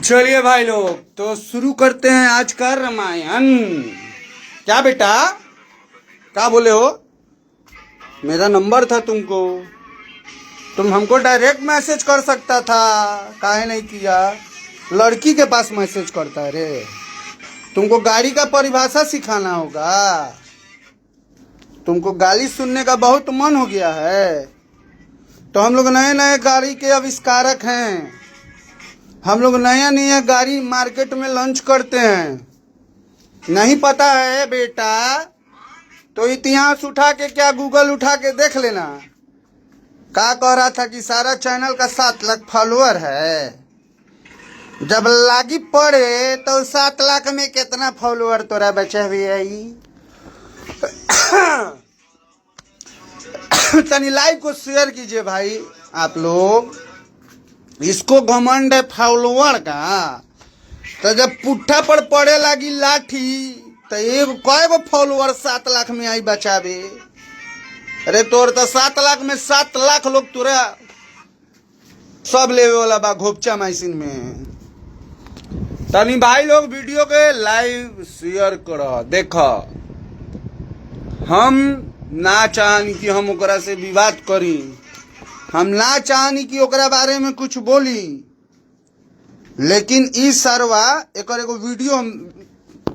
चलिए भाई लोग, तो शुरू करते हैं आज का रामायण। क्या बेटा, क्या बोले हो? मेरा नंबर था तुमको, तुम हमको डायरेक्ट मैसेज कर सकता था, काहे नहीं किया? लड़की के पास मैसेज करता है रे। तुमको गाड़ी का परिभाषा सिखाना होगा। तुमको गाली सुनने का बहुत मन हो गया है। तो हम लोग नए नए गाड़ी के आविष्कारक हैं। हम लोग नया नया गाड़ी मार्केट में लॉन्च करते हैं। नहीं पता है बेटा तो इतिहास उठा के, क्या गूगल उठा के देख लेना। क्या कह रहा था कि सारा चैनल का 7 लाख फॉलोअर है। जब लागी पड़े तो 7 लाख में कितना फॉलोअर तोरा बचे हुए है? तनी लाइव को शेयर कीजिए भाई आप लोग। इसको घमंड है फॉलोअर का। तो जब पुट्ठा पर पड़े लगी लाठी तो ये कई गो फॉलोअर 7 लाख में आई बचावे। अरे तोर तो 7 लाख में 7 लाख लोग तुरा सब लेवे वाला बा घोपचा मशीन में। तनी भाई लोग वीडियो के लाइव शेयर करो। देखो, हम ना चाहनी कि हम ओकरा से विवाद करी, हम ना चाहनी कि ओकरा बारे में कुछ बोली, लेकिन ई सरवा एकर एगो वीडियो हम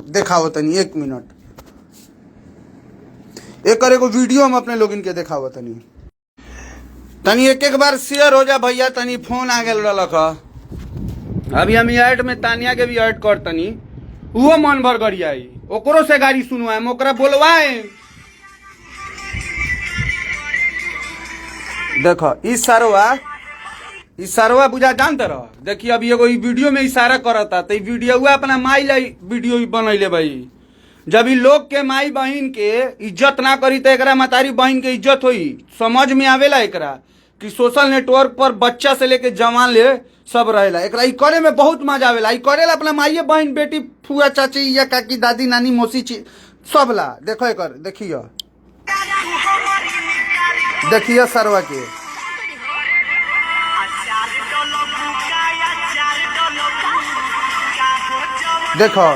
देखावत तनी। 1 मिनट एकर एगो वीडियो हम अपने लोगिन के देखावत तनी। तनी एक एक बार शेयर हो जा भैया। तनी फोन आ गया रख। अभी हम ऐड में तानिया के भी ऐड कर तनी, वो मन भर गरियाई, ओकरो से गाड़ी सुनवाए, ओकरा बोलवाए। देखो इस सरवा बुझा जानते रह। देखिए अभी एगो वीडियो में इशारा करता तो वीडियो अपना माई लाई वीडियो बनैले भाई। जब ई लोग के माई बहन के इज्जत ना करी तो एकरा मतारी बहन के इज्जत होई? समझ में आवेला एकरा कि सोशल नेटवर्क पर बच्चा से लेके जवान ले सब रहेला। एकरा ई करे में बहुत मजा आवेला। ई करेला अपना माई बहन, बेटी, फुआ, चाची या काकी, दादी, नानी, मौसी सब ला। देखो एकर, देखिए सरवा के। देखो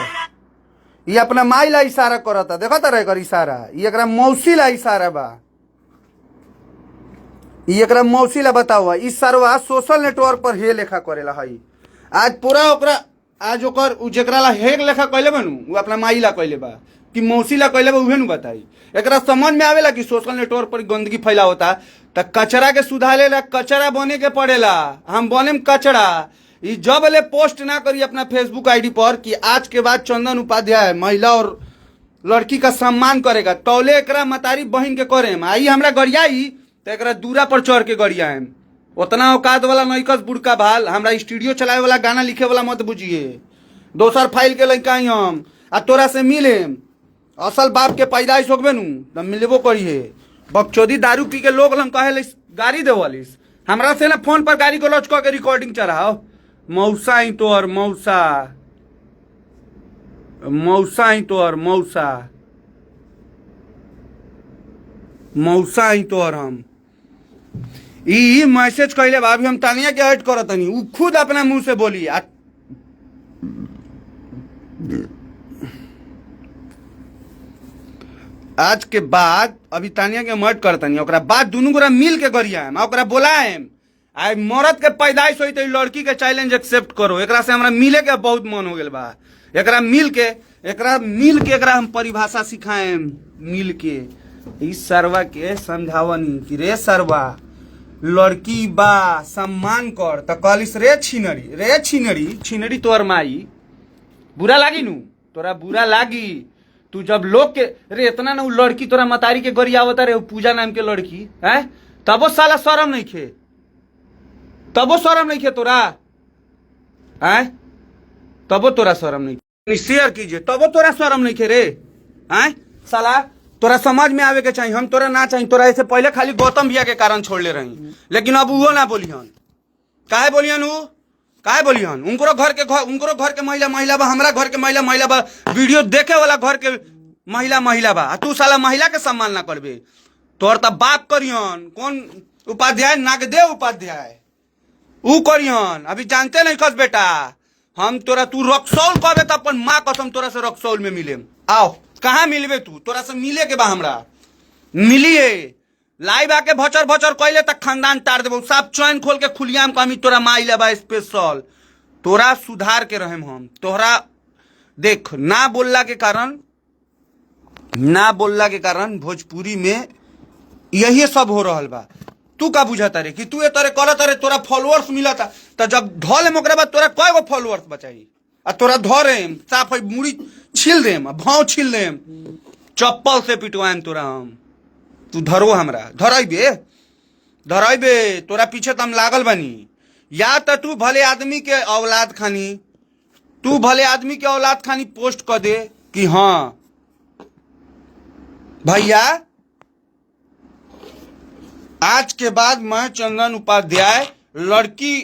ये अपना माई ला इशारा करता। देखो तारा एकर इशारा। ये एकरा मौसी ला इशारा बा। ये एकरा मौसी ला बताओ। इस सरवा सोशल नेटवर्क पर हे लेखा करेला हई। आज पूरा ओकरा आज ओकर जेकरा ला हे लेखा कइले बनू वो अपना माई ला कइले बा कि मौसी ला कइले बा, उहे नु बताई। एकरा समझ में आवेला कि सोशल नेटवर्क पर गंदगी फैलावता त कचरा के सुधारे ला कचरा बने के पड़ेला। हम बनेम कचरा। ई जब ले पोस्ट ना करी अपना फेसबुक आईडी पर कि आज के बाद चंदन उपाध्याय महिला और लड़की का सम्मान करेगा, तौले एकरा मतारी बहन के करेम। आई हमरा गरियाई तो एकरा दूरा पर चढ़ के गरियाएम। उतना औकात वाला नईकस बुड़का भाल। हमरा स्टूडियो चलावे वाला, गाना लिखे वाला मत बुझिए। दोसर फाइल के लइका हम आ तोरा से मिलेम। असल बाप के पैदाइश होगबे नु त मिलबो करिए। बकचोदी दारू पी के लोग हम कहे गाड़ी देवलिस। हमरा से ना फोन पर गाड़ी को लॉन्च करके रिकॉर्डिंग चढ़ाओ। मौसा ही तोहर मौसा, मौसा ही तोहर मौसा, मौसा ही तोहर। हम ई मैसेज कहले बा। अभी हम तानिया के ऐड करत तनी, उ खुद अपना मुंह से बोली। आज के बाद अभी तानिया के मर्ड करतनी, ओकरा बाद दुनू गोरा मिल के गरियाएम, ओकरा बोलाएम। आई मरद के पैदाइश होई तो लड़की के चैलेंज एक्सेप्ट करो। एकरा से हमरा मिले के बहुत मन हो गेल बा। एकरा मिल के एकरा हम परिभाषा सिखाएम। मिल के इस सरवा के समझावनी कि रे सरवा, लड़की बा सम्मान कर। तो कहलिस रे छिनरी तोर माई। बुरा लागी नु तोरा, बुरा लागी। तू जब लोग के रे इतना ना लड़की तोरा मतारी के गरियावता रे, पूजा नाम के लड़की है, तबो साला शरम नहीं खे, तबो शरम नहीं खे तोरा है, तबो तोरा शरम नहीं। शेयर कीजिए तबो तोरा शरम नहीं खे रे है साला। तोरा समझ में आवे के चाहिए। हम तोरा ना चाहिए। तोरा ऐसे पहले खाली गौतम भैया के कारण छोड़ ले रही, लेकिन अब वो ना बोलिहन। काहे बोलिहन? उ काहे बोलिहन? उनको घर के महिला बा, हमरा घर के महिला बा, वीडियो देखे वाला घर के महिला बा। तू साला महिला के सम्मान ना करबे। तोर त बाप करियन कौन उपाध्याय, नागदेव उपाध्याय ऊ करियन। अभी जानते नहीं खस बेटा, हम तोरा तू रक्सौल कहबे तो अपन माँ कसम तोरा से रक्सौल में मिले। आओ कहाँ मिलबे तू, तोरा से मिले के बा हमरा मिलिए। लाइव आके भचर भचर कहले तक खानदान तार देबो, सब चैन खोल के खुलियाम कमी तोरा माई लेबा स्पेशल। तोरा सुधार के रहम हम तोहरा देख ना बोलला के कारण भोजपुरी में यही सब हो रहल बा। तू का बुझाता रे कि तू ये तरह करत रे तोरा फॉलोअर्स मिलता, तो जब धोले ओकरा बाद तोरा कय गो फॉलोअर्स बचाई आ तोरा धरे साफ मुड़ी छील देम भाव छील देम चप्पल से पिटवाएम तोरा हम। तू धरो हमरा धराइबे तोरा पीछे तो हम लागल बनी। या तो तू भले आदमी के औलाद खानी पोस्ट कर दे कि हाँ भैया आज के बाद मैं चंदन उपाध्याय लड़की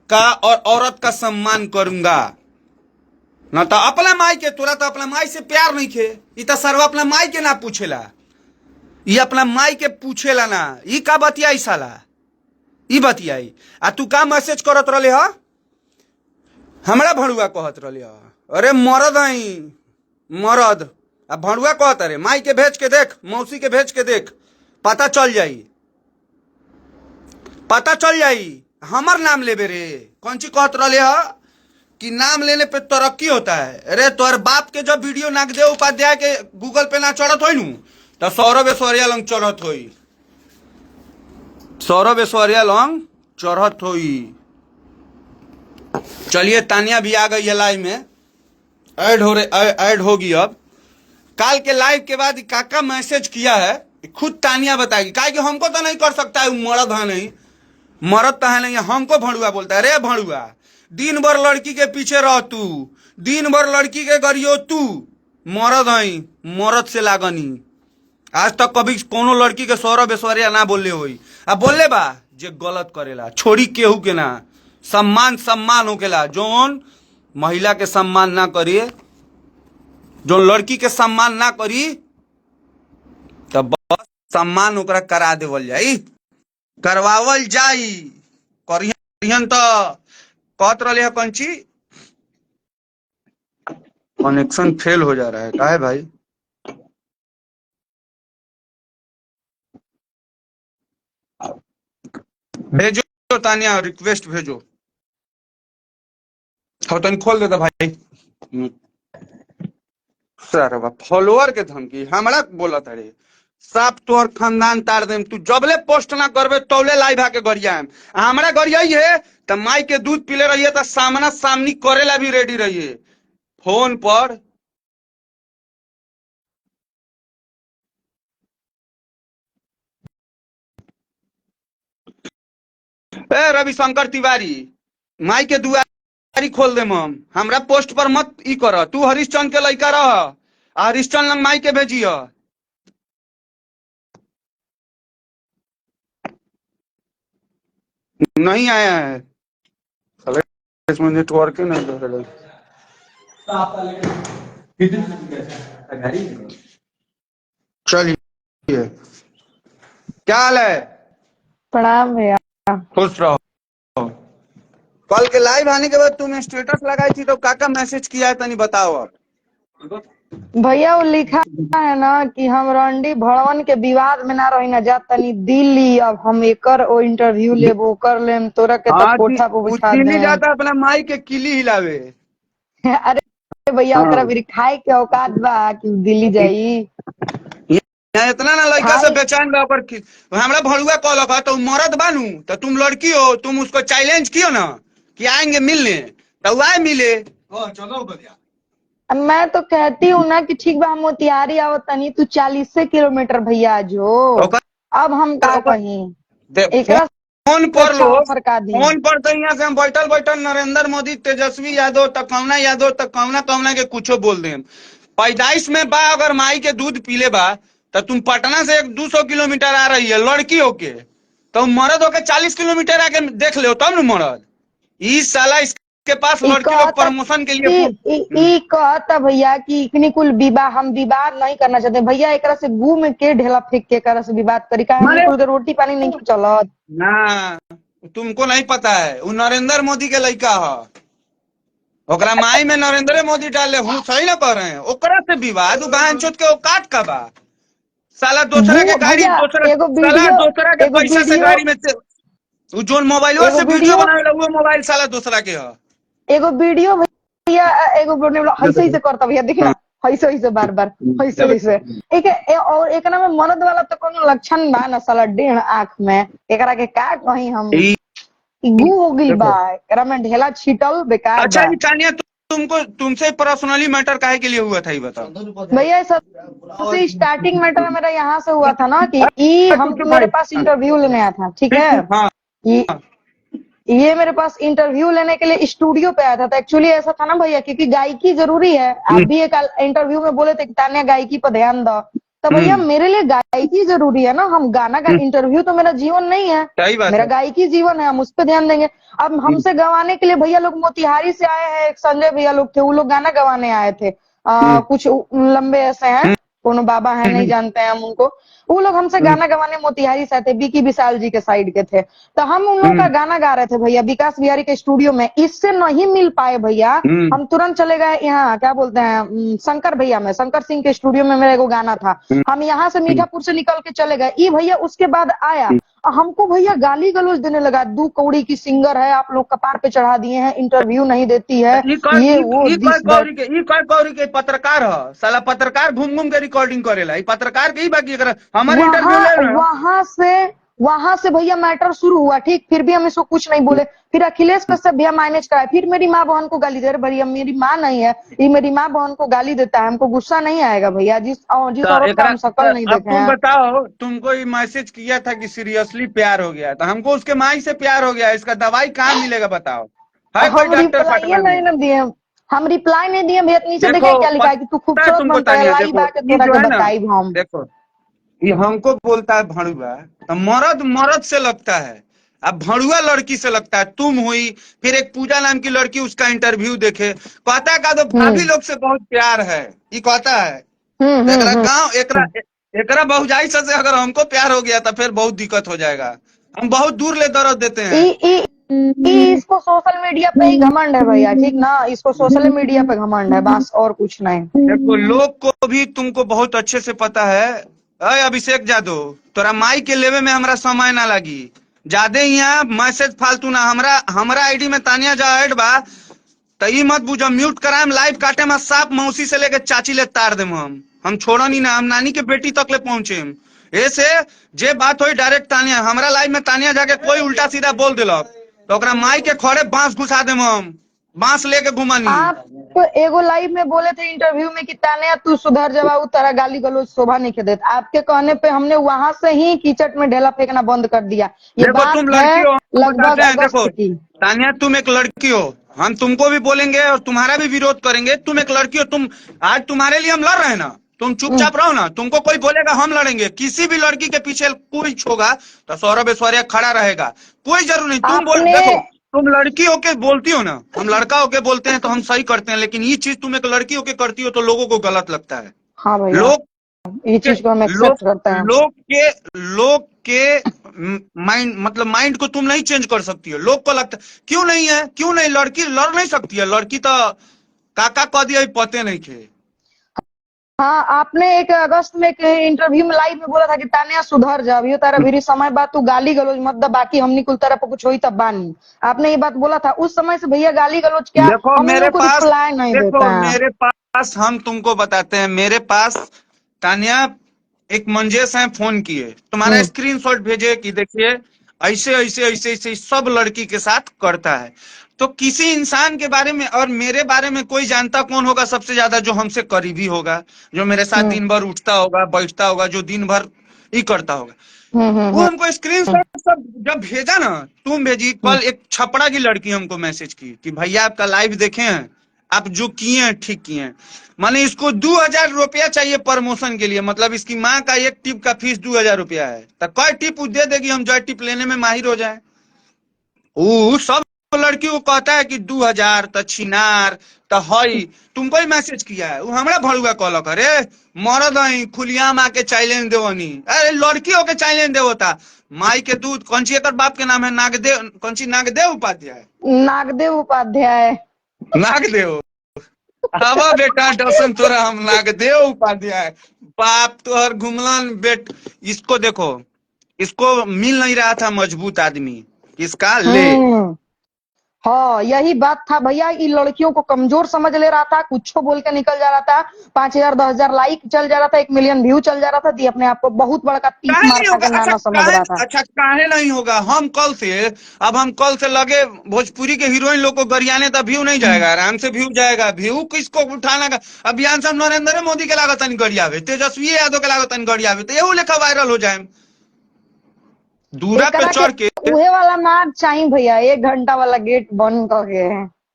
का और औरत का सम्मान करूंगा। ना तो अपना माई के, तोरा तो अपना माई से प्यार नहीं खे, ये तो सर्व अपना माई के ना पूछेला, ये अपना माई के पूछेला ना। ये का बतियाई साला, ये बतियाई आ तू का मैसेज करत रहले ह हमरा भड़ुआ कहत रहले ह। अरे मरद आई मरद आ भड़ुआ कहत रे माई के भेज के देख, मौसी के भेज के देख, पता चल जाई हमर नाम लेबे रे। कौन ची कहत रहले ह कि नाम लेने पे तरक्की होता है। अरे तोर बाप के जब वीडियो नागदेव उपाध्याय के गूगल पे ना चढ़त होई नु तो सौरभ ऐश्वर्या लंग चढ़त होई। चलिए तानिया भी आ गई है लाइव में, ऐड होगी। अब काल के लाइव के बाद काका मैसेज किया है खुद तानिया बताएगी, काहे कि हमको तो नहीं कर सकता है, मर्द है नहीं, मर्द तो है नहीं, हमको भड़ुआ बोलता है। रे भड़ुआ दिन भर लड़की के पीछे रह तू, दिन भर लड़की के गरियो तू, मर्द है मर्द से लागनी। आज तक कभी कोनो लड़की के सौरभ ऐश्वर्या ना बोलले होई, अब बोलले बा जे गलत करेला छोड़ी केहू के ना। सम्मान होकेला, जोन महिला के सम्मान ना करिए, जो लड़की के सम्मान ना करी तब बस सम्मान ओकरा करा देवल जाई, करवावल जाई। करिहन तो कहत रहले कंची कनेक्शन फेल हो जा रहा है, काहे भाई? भेजो तानिया, रिक्वेस्ट भेजो। हाँ तन खोल देता भाई। सारा फॉलोअर के धमकी हमरा बोला तारे, साफ तोर खानदान तार देम। तू जबले पोस्ट ना करबे तौले लाइव आके गरियाम। हमरा गरियाई है तो माई के दूध पीले रहिए तो सामना सामनी करेला भी रेडी रहिए फोन पर। ए रविशंकर तिवारी माई के दुआरी खोल देम हम, हमरा पोस्ट पर मत ई कर। तू हरिश्चंद्र के लड़का रह, हरिश्चंद्र लंग माई के भेजिए। नहीं आया है, इसमें नेटवर्क ही नहीं दे रहा। चलिए क्या हाल है? प्रणाम भैया। खुश रहो। कल के लाइव आने के बाद तुमने स्टेटस लगाई थी तो काका मैसेज किया है, तनी बताओ। अब भैया वो लिखा है ना कि हम रंडी भड़वन के विवाद में ना रही ना जा तनी दिल्ली, अब हम एकर ओ इंटरव्यू लेबो कर लेम तोरा के तब कोठा पे बिठा दे। जाता अपना माई के किली हिलावे। अरे भैया ओकरा भी खाए के औकात बा कि दिल्ली जाई? इतना ना लड़का से बेचैन बा पर हमरा भड़ुआ कहलक है तो मर्द बानू तो तुम लड़की हो, तुम उसको चैलेंज कियो ना कि आएंगे मिलने तो आए मिले। चलो बढ़िया। मैं तो कहती हूँ ना कि ठीक बा हम मोतिहारी आओ तनी, तू 40 किलोमीटर भैया जो, अब हम का कहीं फोन पर लो, फोन पर तो यहाँ से हम बैठल नरेंद्र मोदी, तेजस्वी यादव तक कौना के कुछो बोल दे। पैदाइश में बा अगर माई के दूध पीले बा तो तुम पटना से 200 किलोमीटर आ रही है लड़की होके, तो मर्द होके 40 किलोमीटर आके देख ले तब न मर्द। इस साला इसके पास लड़की लोग प्रमोशन के लिए कहता भैया कि इतनी कुल विवाह हम विवाद नहीं करना चाहते भैया, एक से गू में के ढेला फेंक के कर से विवाद करी का रोटी पानी नहीं चलत ना। तुमको नहीं पता है वो नरेंद्र मोदी के लड़का है, ओकरा माई में नरेंद्र मोदी डाले हूँ सही ना कह रहे हैं ओकरा से विवाद बहन चोत के औकात का बा साला दूसरा के वो गाड़ी भैया दूसरा एगो साला वीडियो दूसरा के एगो पैसा से वीडियो गाड़ी में से वो जो मोबाइलो एगो से वीडियो वीडियो बनावे वो मोबाइल साला दूसरा के है एगो वीडियो भैया एगो बोलने वाला ऐसे ही से करता भैया देखी ना ऐसे ही से बार बार ऐसे ही से एक और एक ना में मर्द वाला तो कोनो लक्षण बा ना साला डेढ़ आंख में एकरा के का कहीं हम ई- गु हो गइल बा देखो एकरा में ढेला छिटल बेकार अच्छा बा ये तानिया तुमको तुमसे पर्सनली मैटर काहे के लिए हुआ था ये बताओ भैया सबसे स्टार्टिंग मैटर मेरा यहाँ से हुआ था ना कि हम कुछ मेरे भाई पास इंटरव्यू लेने आया था ठीक है हाँ ये ये मेरे पास इंटरव्यू लेने के लिए स्टूडियो पे आया था तो एक्चुअली ऐसा था ना भैया क्योंकि गायकी जरूरी है आप भी एक इंटरव्यू में बोले थे कि तान्या गायकी पर ध्यान दो तो भैया मेरे लिए गायकी जरूरी है ना हम गाना का इंटरव्यू तो मेरा जीवन नहीं है सही बात मेरा है गायकी जीवन है हम उस पर ध्यान देंगे अब हमसे गवाने के लिए भैया लोग मोतिहारी से आए हैं एक संजय भैया लोग थे वो लोग गाना गवाने आए थे कुछ लंबे ऐसे हैं कोनो बाबा है नहीं जानते हैं हम उनको वो लोग हमसे गाना गवाने मोतिहारी से आए थे बीकी विशाल जी के साइड के थे तो हम उन लोगों का गाना गा रहे थे भैया विकास बिहारी के स्टूडियो में इससे नहीं मिल पाए भैया हम तुरंत चले गए यहाँ क्या बोलते हैं शंकर भैया में शंकर सिंह के स्टूडियो में मेरा एगो गाना था हम यहाँ से मीठापुर से निकल के चले गए ये भैया उसके बाद आया हमको भैया गाली गलौज देने लगा 2 कौड़ी की सिंगर है आप लोग कपार पे चढ़ा दिए हैं इंटरव्यू नहीं देती है ये वो गौरी के पत्रकार ह साला पत्रकार घूम घूम के रिकॉर्डिंग करेला ई पत्रकार के ही बाकी अगर हमारे इंटरव्यू ले रहे हैं वहां से भैया मैटर शुरू हुआ ठीक फिर भी हम इसको कुछ नहीं बोले फिर अखिलेश कश्यप भैया मैनेज कराए फिर मेरी माँ बहन को गाली दे रहे भैया मेरी माँ नहीं है ये मेरी माँ बहन को गाली देता है हमको गुस्सा नहीं आएगा भैया जिस औरत का हम शक्ल नहीं अब देखे तुम हैं बताओ तुमको ये मैसेज किया था कि सीरियसली प्यार हो गया तो हमको उसके माई से प्यार हो गया इसका दवाई कहाँ मिलेगा बताओ है कोई हम डॉक्टर रिप्लाई पटना नहीं में ना दिए हम रिप्लाई नहीं दिए भैया नीचे देखो देखे क्या लिखा है कि तू पता है खूबसूरत तुमको बनता है तानिया लाई देखो बा के ये तोरा जो के है ना बताई हम देखो ये हमको बोलता है भड़ुआ तो मर्द मर्द से लगता है अब भड़ुआ लड़की से लगता है तुम हुई फिर एक पूजा नाम की लड़की उसका इंटरव्यू देखे कहता है का तो भाभी लोग से बहुत प्यार है ये कहता है तो एकरा गाँव एकरा एकरा बहुजाई से अगर हमको प्यार हो गया तो फिर बहुत दिक्कत हो जाएगा हम बहुत दूर ले दर्द देते हैं इसको सोशल मीडिया पे ही घमंड है भैया ठीक ना इसको सोशल मीडिया पे घमंड है बस और कुछ नहीं देखो लोग को भी तुमको बहुत अच्छे से पता है अय अभिषेक जादव तोरा माई के लेवे में हमरा समय ना लगी ज्यादा यहाँ मैसेज फालतू ना हमरा आईडी में तानिया जा ऐड बा तो ई मत बुझो म्यूट कराम लाइव काटे में साफ मौसी से लेके चाची ले तार देम हम छोड़नी ना हम नानी के बेटी तक ले पहुंचे ऐसे जे बात होई डायरेक्ट तानिया हमरा लाइव में तानिया जाके कोई उल्टा सीधा बोल दिलक तो ओकरा माई के खड़े बांस घुसा देम हम बांस लेके घुमानी आप एगो लाइव में बोले थे इंटरव्यू में कि तानिया तू सुधर जवाब तेरा गाली गलौज शोभा नहीं के देता आपके कहने पे हमने वहां से ही कीचड़ में ढेला फेंकना बंद कर दिया ये देखो बात तुम है लड़की हो लगभग देखो अगस्त की तानिया तुम एक लड़की हो हम तुमको भी बोलेंगे और तुम्हारा भी विरोध करेंगे तुम एक लड़की हो तुम आज तुम्हारे लिए हम लड़ रहे हैं ना तुम चुपचाप रहो ना तुमको कोई बोलेगा हम लड़ेंगे किसी भी लड़की के पीछे कोई होगा तो सौरभ ऐश्वर्या खड़ा रहेगा कोई जरूर नहीं तुम बोल देखो तुम लड़की होके बोलती हो ना हम लड़का होके बोलते हैं तो हम सही करते हैं लेकिन ये चीज तुम एक लड़की होके करती हो तो लोगों को गलत लगता है हाँ भैया लोग ये चीज को हम एक्सेप्ट करते हैं लोग के माइंड मतलब माइंड को तुम नहीं चेंज कर सकती हो लोग को लगता क्यों नहीं है क्यों नहीं लड़की लड़ नहीं सकती है लड़की तो काका कह दिया पते नहीं थे हाँ आपने एक अगस्त में एक इंटरव्यू में लाइव में बोला था कि तानिया सुधर जा अभी तारा भी समय बाद तू गाली गलौज मत द बाकी हमनी कुल तरह पर कुछ होई तब बानी आपने ये बात बोला था उस समय से भैया गाली गलौज क्या देखो हम मेरे को पास रिप्लाई नहीं देखो देता है मेरे पास हम तुमको बताते हैं मेरे पास तानिया एक मंजेश है फोन किए तुम्हारा स्क्रीनशॉट भेजे कि देखिए ऐसे ऐसे ऐसे ऐसे सब लड़की के साथ करता है तो किसी इंसान के बारे में और मेरे बारे में कोई जानता कौन होगा सबसे ज्यादा जो हमसे करीबी होगा जो मेरे साथ दिन भर उठता होगा बैठता होगा जो दिन भर ही करता होगा वो हमको स्क्रीनशॉट सब जब भेजा ना तुम भेजी कल एक छपड़ा की लड़की हमको मैसेज की कि भैया आपका लाइव देखे हैं आप जो किए हैं ठीक किए हैं माने इसको 2000 रुपया चाहिए प्रमोशन के लिए मतलब इसकी माँ का एक टिप का फीस 2000 रुपया है तो कई टिप दे देगी हम जो टिप लेने में माहिर हो जाए वो सब लड़की को कहता है कि 2000 तो छिनार तो हई तुमको ही मैसेज किया है वो हमारा भड़ुआ कॉल करे मरद हई खुलियाम आके चैलेंज देवनी अरे लड़की होके चैलेंज देवता माई के दूध कौन सी एक बाप के नाम है नागदेव कौन सी नागदेव उपाध्याय नागदेव उपाध्याय नागदेव। अब बेटा डसन तोरा हम नागदेव उपाध्याय। बाप तोहर घुमलन बेट। इसको देखो, इसको मिल नहीं रहा था मजबूत आदमी, किसका ले। हम्म। हाँ, यही बात था भैया। इन लड़कियों को कमजोर समझ ले रहा था, कुछ बोल के निकल जा रहा था। 5,000 10,000 लाइक चल जा रहा था, 1 मिलियन व्यू चल जा रहा था, दी अपने आप को बहुत बड़ा का तीत काहे मार नहीं खा होगा? के नाना समझ रहा था। अच्छा काहे नहीं होगा? हम कल से लगे भोजपुरी के हीरोइन लोग को गरियाने, तो व्यू नहीं जाएगा? आराम से व्यू जाएगा। व्यू किसको उठाना का? अभियान से हम नरेंद्र मोदी के लागत गरियावे, तेजस्वी यादव के लागत गरियावे, तो एहू लेखा वायरल हो जाए दूरा पे एकरा के चढ़ के। उहे वाला मार चाहिए भैया, 1 घंटा वाला गेट बंद करके।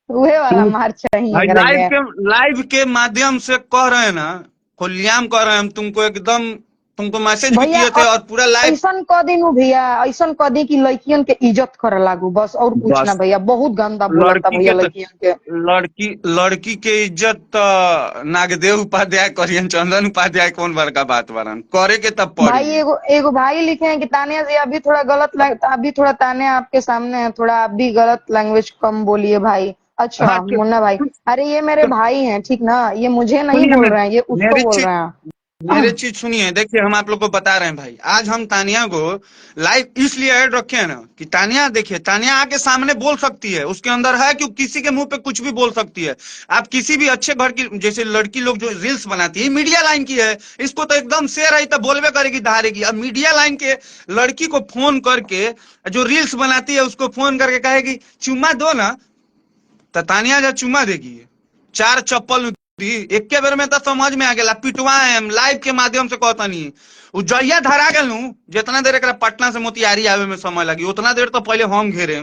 उहे वाला मार चाहिए भाई एकरा के। लाइव के माध्यम से कह रहे हैं ना, खुलेआम कह रहे हैं हम तुमको, एकदम तुमको मैसेज भी भैया किए थे और पूरा लाइव। ऐसन क दी नु भैया, ऐसन क दी कि लड़कियन के इज्जत करे लागू, बस और कुछ ना बस भैया। बहुत गंदा बोला था लड़की भैया के तो लड़कियन के। लड़की के इज्जत तो नागदेव उपाध्याय करियन, चंदन उपाध्याय कौन बड़का बात बरन करे के तब भाई पड़ी। एगो एगो भाई लिखे हैं कि तानिया जी अभी थोड़ा अभी थोड़ा तानिया आपके सामने है, थोड़ा आप भी गलत लैंग्वेज कम बोलिए भाई। अच्छा अच्छा मुन्ना भाई, अरे ये मेरे भाई हैं ठीक ना, ये मुझे नहीं सुनिए, बोल रहे हैं, ये उसको मेरी बोल चीज रहे हैं। मेरे चीज सुनिए। देखिए, हम आप लोग को बता रहे हैं भाई, आज हम तानिया को लाइव इसलिए ऐड रखे हैं ना कि तानिया, देखिए तानिया आके सामने बोल सकती है, उसके अंदर है कि किसी के मुंह पे कुछ भी बोल सकती है। आप किसी भी अच्छे घर की, जैसे लड़की लोग जो रील्स बनाती है, मीडिया लाइन की है, इसको तो एकदम शेयर आई तो बोलबे करेगी, धारेगी। अब मीडिया लाइन के लड़की को फोन करके, जो रील्स बनाती है उसको फोन करके कहेगी चुम्मा दो ना, तो तानिया जा चुम्मा देगी, 4 चप्पल दी एक के बेर में, तो समझ में आ गया। पिटवाए हम लाइव के माध्यम से कहता नहीं। उ जहिया धरा गेलू, जितना देर एकरा पटना से मोतिहारी आवे में समय लगी, उतना देर तो पहले हम घेरे,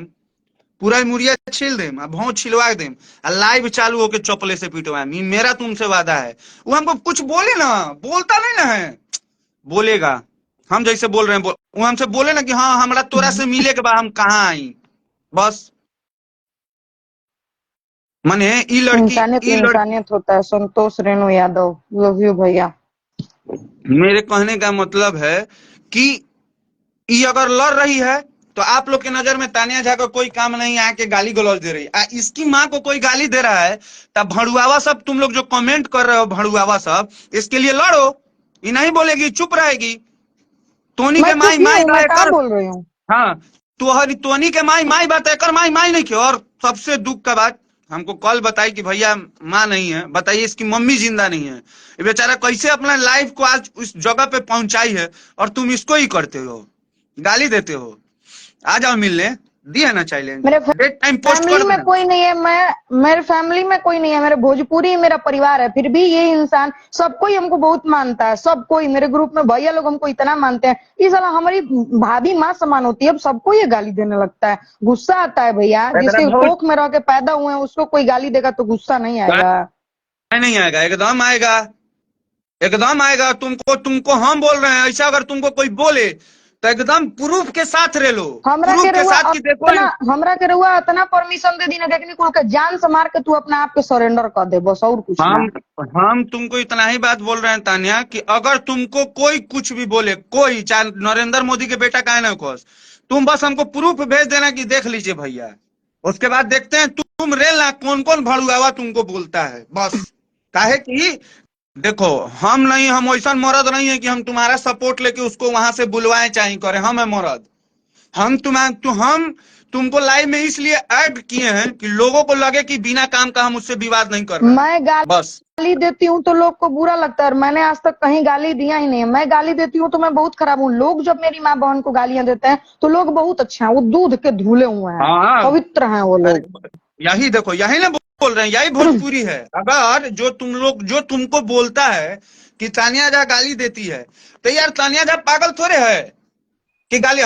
पूरा मुरिया छील देम, अब भौं छिलवा देम, आ लाइव चालू होके चप्पले से पिटवाएम। ये मेरा तुमसे वादा है। वो हमको कुछ बोले ना, बोलता नहीं ना है, बोलेगा। हम जैसे बोल रहे हैं वो हमसे बोले ना कि हाँ हमरा तोरा से मिले के बाद हम कहाँ आई, बस। माने इंसानियत ई लड़की इंसानियत होता है। संतोष रेणु यादव, लव यू भैया। मेरे कहने का मतलब है कि ये अगर लड़ रही है तो आप लोग के नजर में तानिया झा का कोई काम नहीं है कि गाली गलौज दे रही है। इसकी माँ को कोई गाली दे रहा है, तब भड़ुआवा सब तुम लोग जो कमेंट कर रहे हो, भड़ुआवा सब, इसके लिए लड़ो। ये नहीं बोलेगी, चुप रहेगी। टोनी मैं के चुप माई ही माई हूँ, मैं बात कहाँ कर। बोल रही हूँ। हाँ, तो टोनी के माई माई बात कर, माई माई नहीं क्यों। और सबसे दुख का बात, हमको कल बताई कि भैया माँ नहीं है, बताइए इसकी मम्मी जिंदा नहीं है। ये बेचारा कैसे अपना लाइफ को आज उस जगह पे पहुंचाई है, और तुम इसको ही करते हो, गाली देते हो। आ जाओ मिलने, दिया ना चैलेंज, मेरे डेट टाइम पोस्ट फैमिली कर में देना। कोई नहीं है, मेरे फैमिली में कोई नहीं है, मेरे भोजपुरी मेरा परिवार है। फिर भी ये इंसान, सब कोई हमको बहुत मानता है, सब कोई मेरे ग्रुप में भैया लोग हमको इतना मानते हैं। इस साला हमारी भाभी माँ समान होती है, अब सबको ये गाली देने लगता है। गुस्सा आता है भैया, जिसके कोख में रह के पैदा हुए हैं उसको कोई गाली देगा तो गुस्सा नहीं आएगा। नहीं आएगा, एकदम आएगा, एकदम आएगा। तुमको तुमको हम बोल रहे हैं, ऐसा अगर तुमको कोई बोले तो एकदम प्रूफ के साथ रे लो, प्रूफ के साथ कि देखो। हमरा के रहुआ इतना परमिशन दे दी ना, देखनी कुल के जान से मार के तू अपने आप के सरेंडर कर दे, बस और कुछ ना। हम तुमको इतना ही बात बोल रहे हैं तानिया, कि अगर तुमको कोई कुछ भी बोले, कोई चाहे नरेंद्र मोदी के बेटा का ना कोस, तुम बस हमको प्रूफ भेज देना कि देख लीजिए भैया, उसके बाद देखते हैं तुम रेलना कौन कौन भड़ुआवा तुमको बोलता है, बस। काहे कि देखो, हम वैसा मर्द नहीं है कि हम तुम्हारा सपोर्ट लेके उसको वहां से बुलवाएं चाहे करें। हम है मर्द, हम तुमको लाइव में इसलिए ऐड किए हैं कि लोगों को लगे कि बिना काम का हम उससे विवाद नहीं कर रहे हैं, मैं बस। गाली देती हूँ तो लोग को बुरा लगता है, और मैंने आज तक कहीं गाली दिया ही नहीं है। मैं गाली देती हूँ तो मैं बहुत खराब हूँ। लोग जब मेरी माँ बहन को गालियां देते हैं तो लोग बहुत अच्छे हैं, वो दूध के धुले हुए हैं, हाँ, पवित्र हैं वो लोग। यही देखो, यही ना बोल रहे हैं, यही भोजपुरी है। अगर जो तुमको बोलता है कि तानिया झा गाली देती है, तो यार तानिया झा पागल थोड़े है कि गाली,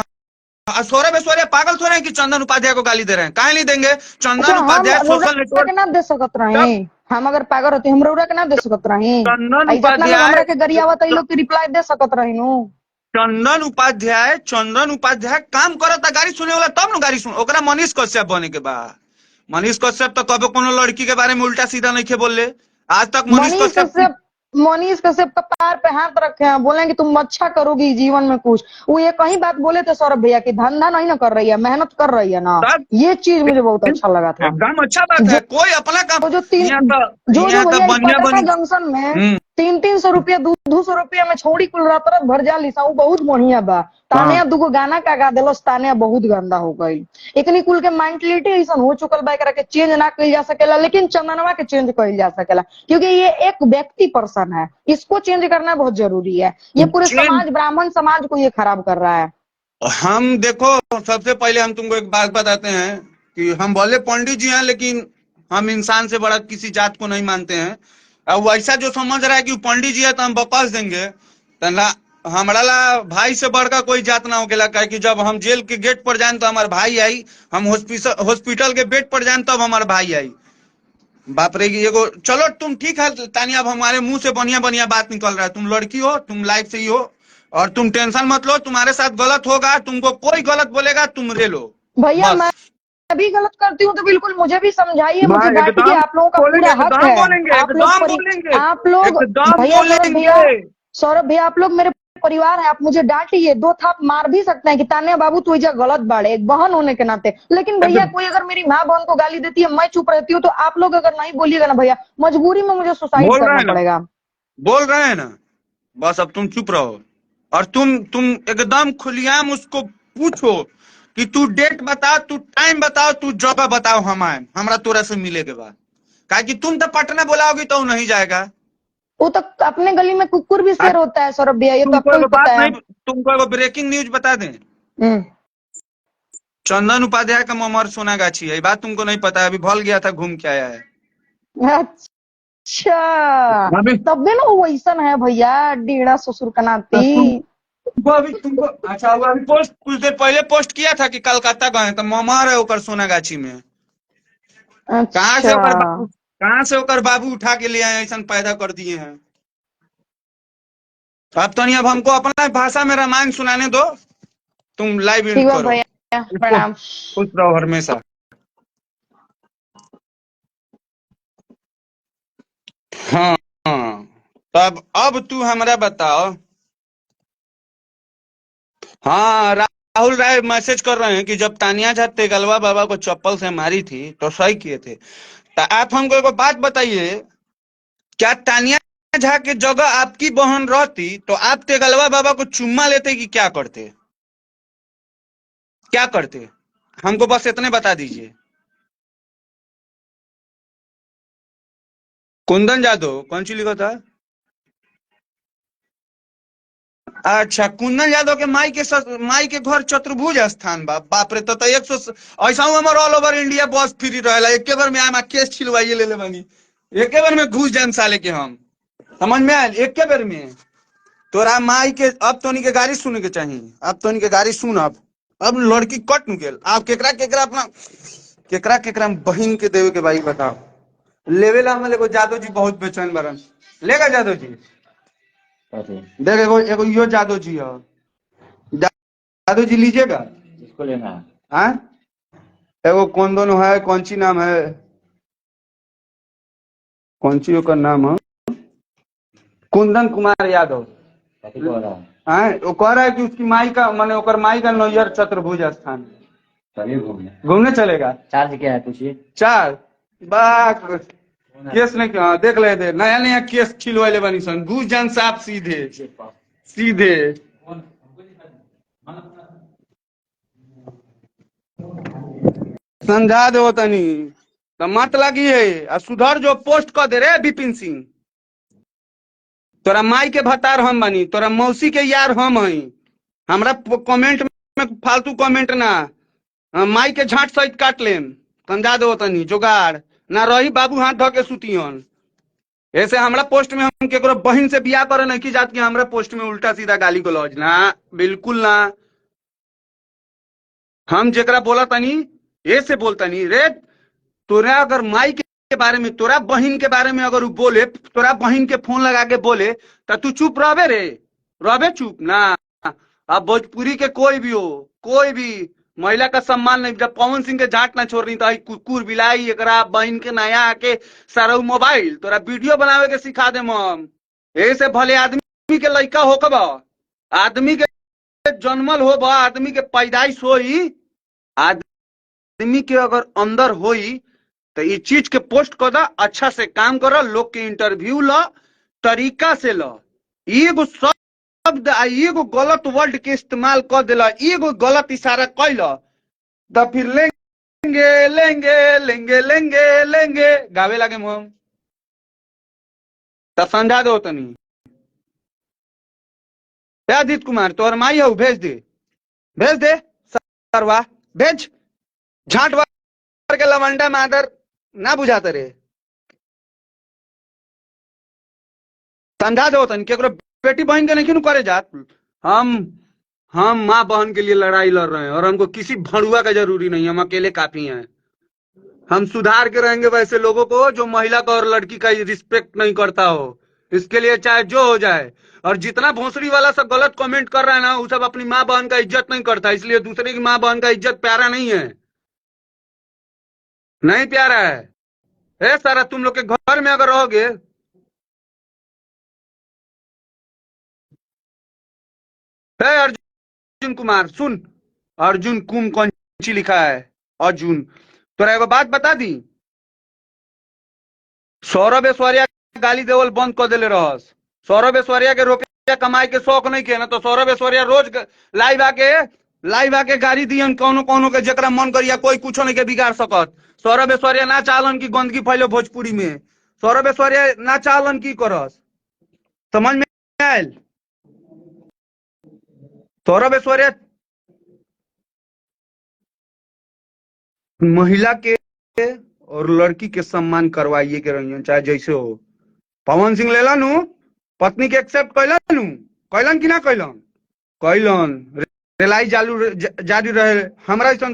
सोरे बेसोरे पागल थोड़े हैं कि चंदन उपाध्याय को गाली दे रहे हैं। काहे नहीं देंगे? चंदन हम उपाध्याय सोशल रउरा के नेटवर्क, ना दे सकत रहे, हम अगर पागल होते हम रउरा के ना दे सकत रहे। चंदन जितना लोग हमरा उपाध्याय के गरियावत लोग के रिप्लाई दे सकत रहे नु। चंदन उपाध्याय काम करता, गाड़ी सुने वाला तब ना गाड़ी सुन। ओकरा मनीष कश्यप बने के बाद, मनीष कश्यप तो कबो कोनो लड़की के बारे में उल्टा सीधा नहीं के बोले। आज तक मनीष मनीष कश्यप कश्यप मोनीश कश्यप का पैर पे हाथ रखे हैं, बोले कि तुम अच्छा करोगी जीवन में कुछ। वो ये कहीं बात बोले थे सौरभ भैया की धंधा नहीं ना कर रही है, मेहनत कर रही है ना। तब ये चीज मुझे बहुत अच्छा लगा था। एकदम अच्छा बात जो है, कोई अपना काम। जो तीन जो यहाँ तो भैया ई बनिया पटना बनी। जंक्शन में हम्म। 300-300 रुपया 200 रुपया में छोड़ी कुल रात रात भर जा ली सा, वो बहुत बढ़िया बा। तानिया हाँ, दुगो गाना का गा दिलस, तानिया बहुत गंदा हो गई। एकनी कुल के मेंटलिटी ऐसा हो चुकल बा, एकरा के चेंज ना कइल जा सकेला, लेकिन चंदनवा के चेंज कइल जा सकेला, क्योंकि ये एक व्यक्ति पर्सन है, इसको चेंज करना बहुत जरूरी है। ये पूरे चेंज। समाज, ब्राह्मण समाज को ये खराब कर रहा है। हम देखो, सबसे पहले हम तुमको एक बात बताते हैं कि हम भले पंडित जी हैं, लेकिन हम इंसान से बड़ा किसी जात को नहीं मानते हैं। अब वैसा जो समझ रहा है कि वो पंडित जी है तो हम बकवास देंगे, तो ना, हमारा ला भाई से बढ़कर कोई जात ना होकेला। काहे कि जब हम जेल के गेट पर जाए तो हमारे भाई आई, हम हॉस्पिटल के बेड पर जाए तब हमारे भाई आई। बाप रे, एगो चलो तुम ठीक है तानिया, अब हमारे मुंह से बढ़िया बढ़िया बात निकल रहा है। तुम लड़की हो, तुम लाइफ से ही हो, और तुम टेंशन मत लो, तुम्हारे साथ गलत होगा, तुमको कोई गलत बोलेगा तुम रे लो भैया मैं बस। भी गलत करती हूँ तो बिल्कुल मुझे भी समझाइए, मैं मुझे डांटिए, एकदम आप लोगों का बोलेंगे, पूरा हक एकदम है। बोलेंगे, आप लोग एकदम बोलेंगे, आप लोग एकदम भैया, बोलेंगे। सौरभ भैया आप लोग मेरे परिवार है, आप मुझे डांटिए, दो थाप मार भी सकते हैं कि तान्या बाबू तू इजा गलत बाड़े, एक बहन होने के नाते। लेकिन भैया एकदम कोई अगर मेरी माँ बहन को गाली देती है, मैं चुप रहती हूँ, तो आप लोग अगर नहीं बोलिएगा ना भैया, मजबूरी में मुझे सुसाइड बोल रहे करना हैं ना, पड़ेगा। बोल रहे हैं ना, बस अब तुम चुप रहो। और तुम एकदम खुलेआम उसको पूछो कि तू डेट बता, तू टाइम बताओ, तू जगह बताओ, हम आए हमरा तोरा से मिले के बाद। काहे कि तुम तो पटना बुलाओगी तो वो नहीं जाएगा। वो तो अपने गली में कुकुर भी शेर आज होता है सौरभ भैया, ये तो तुमको आपको भी एगो बात पता है। नहीं, तुमको एगो ब्रेकिंग न्यूज बता दें। हम्म। चंदन उपाध्याय का ममर सोनागाछी है, ये बात तुमको नहीं पता है, अभी भल गया था, घूम के आया है। अच्छा, अभी तब भी ना वो वैसन है भैया, डेढ़ा ससुर का नाती। तुमको अच्छा, वो अभी पोस्ट कुछ देर पहले पोस्ट किया था कि कलकत्ता गए तो ममर है ओकर सोनागाछी में। कहाँ से अच्छा, ओकर बाबू कहाँ से ओकर बाबू उठा के ले आए, ऐसा पैदा कर दिए हैं। अब तो नहीं, अब हमको अपना भाषा में रामायण सुनाने दो, तुम लाइव इन ठीक है करो। भैया, इसको प्रणाम। खुश रहो हमेशा। हाँ, हाँ। तब अब तू हमरा बताओ। हाँ, राहुल राय मैसेज कर रहे हैं कि जब तानिया झा तेगलवा बाबा को चप्पल से मारी थी तो सही किए थे। तो आप हमको एक बात बताइए, क्या तानिया झा की जगह आपकी बहन रहती तो आप तेगलवा बाबा को चुम्मा लेते कि क्या करते, क्या करते? हमको बस इतने बता दीजिए। कुंदन जादव कौन सी लिखा था? अच्छा, कुंदन यादव के माई के घर चतुर्भुज स्थान बा। बाप रे, तो 100 ऐसा हमार ऑल ओवर इंडिया बस फ्री रहेला, एके बार में आम केस छिलवाइए ले बानी, एके बार में घुस जाए साले के हम। समझ में आयल? एके बार में तोरा माई के अब तोनी के गाड़ी सुने के चाहिए, अब तोनी के गाड़ी सुन। अब लड़की कट नु गेल, आप केकरा केकरा अपना केकरा बहिन के देवे के भाई बताओ। लेवेला हम एगो जादव जी बहुत बेचैन बरन, लेगा जादव जी। देख एगो एगो यो जादव जी है, जादव जी लीजिएगा। किसको लेना है? हाँ, एगो कौन दोनों है, कौन सी नाम है, कौन सी ओकर नाम है, कुंदन कुमार यादव। कथी कह रहा है? हाँ, वो कह रहा है कि उसकी माई का माने ओकर माई का नैयर चतुर्भुज स्थान। चलिए घूमने। घूमने चलेगा? चार्ज क्या है पूछिए। चार बाक केस नहीं क्या देख ले दे, नया नया केस खिलवाले बनी सन, घुस जान साफ सीधे सीधे। समझा दो तनी तो मत लगी है, आ सुधर जो पोस्ट कर दे रे विपिन सिंह। तोरा माई के भतार हम बनी, तोरा मौसी के यार हम हई, हमरा कमेंट में फालतू कमेंट ना, माई के झाट सहित काट लेम। समझा दो तनी जोगाड़ ना रही, बाबू हाथ धो के सुतियन। ऐसे हमरा पोस्ट में हम केकरो बहन से बियाह करे नहीं की जात कि हमरा पोस्ट में उल्टा सीधा गाली गलौज ना, बिल्कुल ना। हम जेकरा बोला तनी ऐसे बोलतनी रे, तोरा अगर माई के बारे में, तोरा बहन के बारे में अगर वो बोले, तोरा बहन के फोन लगा के बोले तो तू चुप रहबे रे? रहबे चुप ना? अब भोजपुरी के कोई भी हो, कोई भी महिला का सम्मान नहीं, जब पवन सिंह के जाट ना छोड़ रही तो कुकुर बिलाई एकरा बहन के नया आके सारा मोबाइल तोरा वीडियो बनावे के सिखा दे हम। ऐसे भले आदमी के लड़का हो कब आदमी के जन्मल हो बा आदमी के पैदाइश होई आदमी के अगर अंदर होई तो ये चीज के पोस्ट कर दा अच्छा से काम कर लोग के इंटरव्यू लो तरीका से लो एगो शब्द आ एगो गलत वर्ड के इस्तेमाल कर दिला एगो गलत इशारा कैल तो फिर लेंगे लेंगे लेंगे लेंगे लेंगे गावे लगे हम तो समझा दो तनी आदित्य कुमार तोहर माई हो भेज दे सरवा भेज झाट वार के लवंडा मादर ना बुझाते रे समझा दो तन केकरो बेटी बहन के नहीं करे जात हम माँ बहन के लिए लड़ाई लड़ रहे हैं और हमको किसी भड़ुआ का जरूरी नहीं हम अकेले काफी हैं हम सुधार के रहेंगे वैसे लोगों को जो महिला का और लड़की का रिस्पेक्ट नहीं करता हो इसके लिए चाहे जो हो जाए और जितना भोसड़ी वाला सब गलत कमेंट कर रहा है ना वो सब अपनी माँ बहन का इज्जत नहीं करता इसलिए दूसरे की माँ बहन का इज्जत प्यारा नहीं है नहीं प्यारा है सारा तुम लोग के घर में अगर रहोगे अर्जुन कुमार सुन अर्जुन कुम कौन सी लिखा है अर्जुन तोरा एगो बात बता दी सौरभ ऐश्वर्या गाली देवल बंद कर दिले रहस सौरभ ऐश्वर्या के रुपया कमाए के शौक नहीं के ना तो सौरभ ऐश्वर्या रोज लाइव आके गाड़ी दियन कोनो कोनो के जकरा मन करिया कोई कुछो नहीं के बिगाड़ सकत सौरभ ऐश्वर्या ना चाहलन की गंदगी फैलो भोजपुरी में सौरभ ऐश्वर्या ना चाहलन की करस समझ में आयल सौरभ ऐश्वर्या महिला के और लड़की के सम्मान करवाइए के रही चाहे जैसे हो पवन सिंह लेला नु पत्नी के एक्सेप्ट कैलन कि ना कैलन रेलाई जारी रहे हमरा ऐसा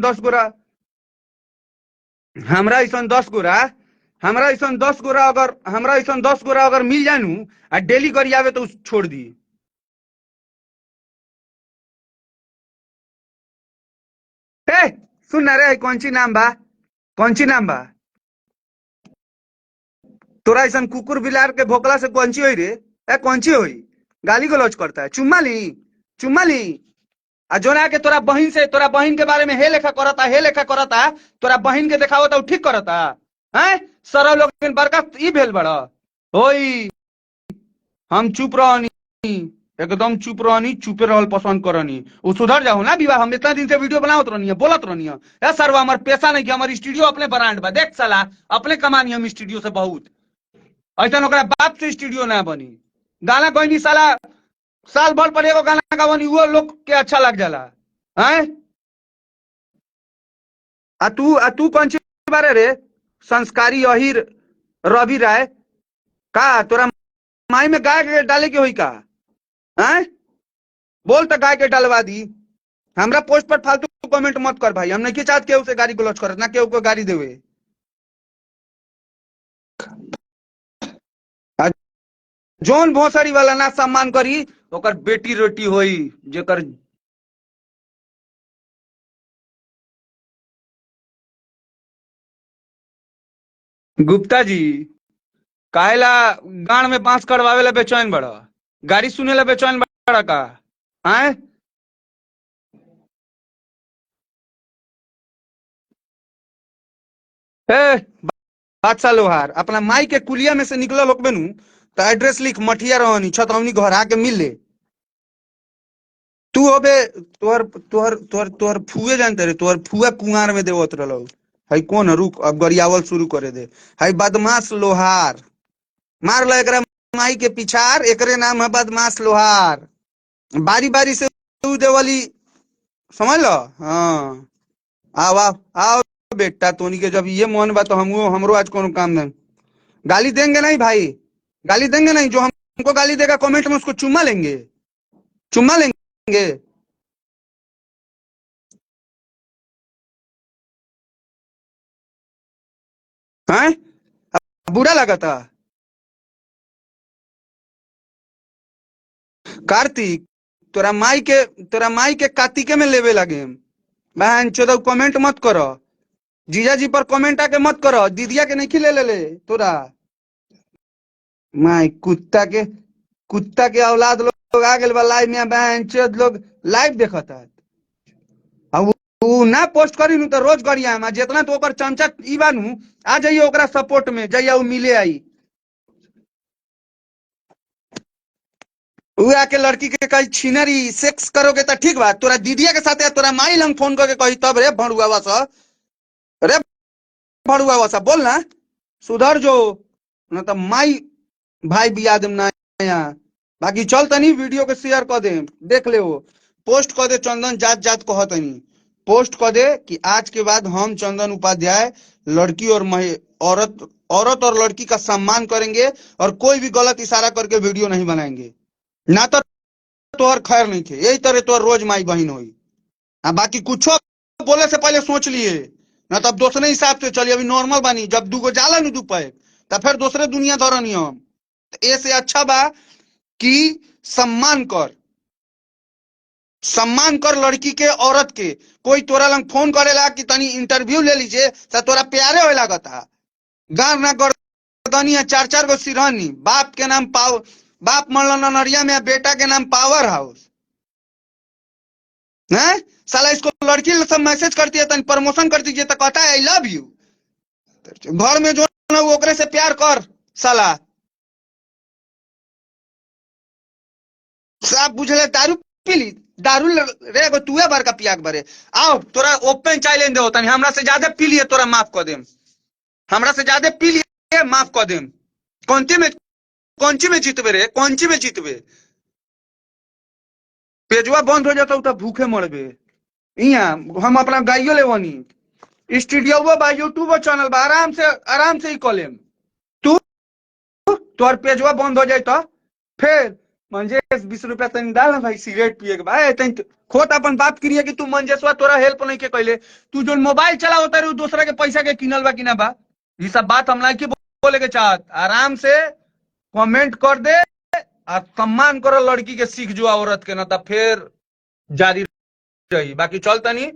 10 गोरा अगर मिल जाए नु आ डेली करी आवे तो छोड़ दी सुन रे कौन सी नाम बा तोरा ऐसा कुकुर बिलार के भोकला से कौन सी होई रे कौन सी होई गाली गलौज करता है चुम्मा ली आ जोना के तोरा बहन के बारे में हे लेखा करता तोरा बहन के देखावो तो ठीक करता हैं सरल लोग बड़का ई भेल बड़ा होई हम चुप रहनी एकदम चुप रहनी चुपे रहल पसंद करनी वो सुधर जाओ ना विवाह हम इतना दिन से वीडियो बनावत रहनी है बोलत रहनी है सरवा हमार पैसा नहीं कि हमार स्टूडियो अपने ब्रांड बा देख साला अपने कमानी हम स्टूडियो से बहुत ऐसा ओकरा बाप से स्टूडियो ना बनी गाना कोई नहीं साला साल भर पर एगो गाना का बनी वो लोग के अच्छा लग जाला हैं आ तू कौन सी बारे रे संस्कारी अहिर रवि राय का तोरा माई में गाय के डाले के होई का हैं बोल तो गाय के डालवा दी हमरा पोस्ट पर फालतू कमेंट मत कर भाई हम नहीं चाहत केहू से गाड़ी गलौज करत ना केहू को गाड़ी देवे जोन भोसड़ी वाला ना सम्मान करी ओकर बेटी रोटी होई जेकर गुप्ता जी काहेला गांड में बांस करवावे ला बेचैन बड़ा गाड़ी सुने ला बेचैन बड़ा का हैं बादशाह लोहार अपना माई के कुलिया में से निकल लोग बेनू तो एड्रेस लिख मठिया रहनी छतौनी घर आके मिल ले तू होबे तोहर फुए जानते रे तोहर फुआ कुंवार में देवत रहलो है कौन रुक अब गरियावल शुरू करे दे है बदमाश लोहार मार लो एकरा माई के पिछार एकरे नाम है बदमाश लोहार बारी बारी से देवली समझ लो हाँ आओ बेटा तोनी के जब ये मन बा तो हमरो आज कोनो काम नहीं गाली देंगे नहीं भाई गाली देंगे नहीं जो हमको गाली देगा कमेंट में उसको चुम्मा लेंगे हैं बुरा लगा था कार्तिक तोरा माई के कार्तिके में लेवे लगे बहन चोदह कमेंट मत करो जीजा जी पर कमेंट आके मत करो दीदिया के नहीं ले तोरा माई कुत्ता के कुत्ता के औलाद लोग आ गए बा लाइव में, बहन चोद लोग लाइव देखता है। अब उ ना पोस्ट करी नु तो रोज गरिया हम जितना तो ओकर चमचा ई बानू आ जाइए ओकरा सपोर्ट में, जइया उ मिले आई उ आके लड़की के कही छिनरी सेक्स करोगे तो ठीक बा, तोरा दीदिया के साथ तोरा माई लंग फोन करके कही तब रे भड़ुआ सा, रे भड़ुआ सा बोल ना, सुधर जो न तो माई भाई बिया देम ना यहाँ। बाकी चल तनी वीडियो के शेयर कर दे, देख ले वो पोस्ट कर दे, चंदन जात जात कह तनी पोस्ट कर दे कि आज के बाद हम चंदन उपाध्याय लड़की और औरत और लड़की का सम्मान करेंगे और कोई भी गलत इशारा करके वीडियो नहीं बनाएंगे, ना तो तोहर खैर नहीं थे, यही तरह तोहर रोज माई बहन हुई। बाकी कुछ बोले से पहले सोच लिए, ना तब दूसरे हिसाब से चलिए, अभी नॉर्मल बानी, जब दूगो जाला नहीं दुपैक तब फिर दूसरे दुनिया धरनी हम, ऐसे अच्छा बा कि सम्मान कर लड़की के औरत के। कोई तोरा लंग फोन करेला कि तनी इंटरव्यू ले लीजिए तो तोरा प्यारे हो लागता, गार ना गर्दनी 4-4 गो सिरहनी, बाप के नाम बाप मरल नरिया में, बेटा के नाम पावर हाउस है साला। इसको लड़की सब मैसेज करती है तनी प्रमोशन कर दीजिए तो कहता है आई लव यू। घर में जो ना वो ओकरे से प्यार कर साला, साफ बुझले दारू पीली, दारू रे गो तुए बार का पियाक बरे आओ तोरा ओपन चैलेंज दे होता नहीं, हमरा से ज्यादा पी लिए तोरा माफ कर देम, हमरा से ज्यादा पी लिए माफ कर देम। कौन ची में जीतबे रे, कौन ची में जीतबे, पेजवा बंद हो जाता तो भूखे मरबे। इहाँ हम अपना गाइयो लेवनी स्टूडियो बा, यूट्यूब चैनल बा, आराम से ही कॉलेम। तू तोर पेजवा बंद हो जाए तो फिर मंजेश 20 रुपया तनी डाल ना भाई, सिगरेट पिए के भाई तनी खोत अपन बात करिए कि तू मंजेशवा तोरा हेल्प नहीं के कहले, तू जो मोबाइल चला होता रे दूसरा के पैसा के किनल बा कि ना बा, ये सब बात हम लाइक बोले के चाहत। आराम से कमेंट कर दे और सम्मान करो लड़की के, सीख जो औरत के, ना तो फिर जारी रही। बाकी चल तनी